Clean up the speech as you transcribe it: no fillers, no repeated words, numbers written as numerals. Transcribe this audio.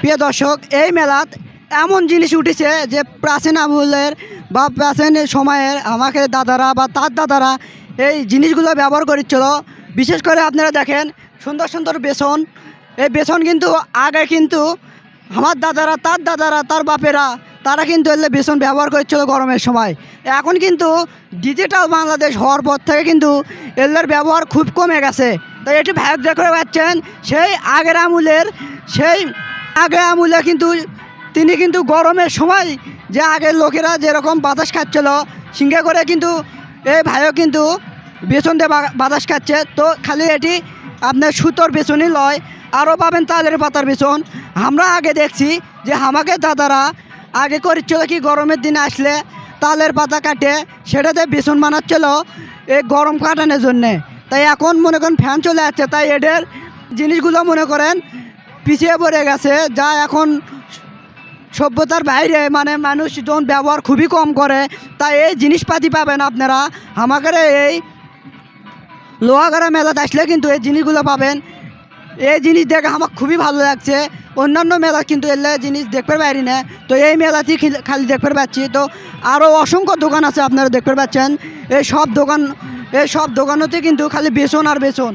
প্রিয় দর্শক, এই মেলাত এমন জিনিস উঠেছে যে প্রাচীন আমলের বা প্রাচীন সময়ের আমাকে দাদারা বা তার দাদারা এই জিনিসগুলো ব্যবহার করেছিল। বিশেষ করে আপনারা দেখেন সুন্দর সুন্দর বেসন। এই বেসন কিন্তু আগে কিন্তু আমার দাদারা তার বাপেরা তারা কিন্তু এলে বেসন ব্যবহার করছিল গরমের সময়। এখন কিন্তু ডিজিটাল বাংলাদেশ হওয়ার পর থেকে কিন্তু এলের ব্যবহার খুব কমে গেছে। তাই এটি ভাগ দেখে পাচ্ছেন সেই আগের আমলে কিন্তু তিনি কিন্তু গরমের সময় যে আগের লোকেরা যেরকম বাতাস খাচ্ছিল সিঙ্গে করে, কিন্তু এই ভাইও কিন্তু বেসন দিয়ে বাতাস খাচ্ছে। তো খালি এটি আপনার সুতোর বেসনই লয়, আরও পাবেন তালের পাতার বেসন। আমরা আগে দেখছি যে আমাকে দাদারা আগে করছিল কি গরমের দিনে আসলে তালের পাতা কাটে সেটাতে বেসন বানাচ্ছিল এই গরম কাটানোর জন্যে। তাই এখন মনে করেন ফ্যান চলে আসছে, তাই এদের জিনিসগুলো মনে করেন পিছিয়ে পড়ে গেছে, যা এখন সভ্যতার বাইরে, মানে মানুষজন ব্যবহার খুবই কম করে। তাই এই জিনিসপাতি পাবেন আপনারা আমাদের এই লোহাগাড়া মেলাতে আসলে কিন্তু এই জিনিসগুলো পাবেন। এই জিনিস দেখে আমার খুবই ভালো লাগছে। অন্যান্য মেলা কিন্তু এলে জিনিস দেখতে পারি না, তো এই মেলাতেই খালি দেখতে পাচ্ছি। তো আরও অসংখ্য দোকান আছে আপনারা দেখতে পাচ্ছেন। এই সব দোকানতে কিন্তু খালি বেসন আর বেসন।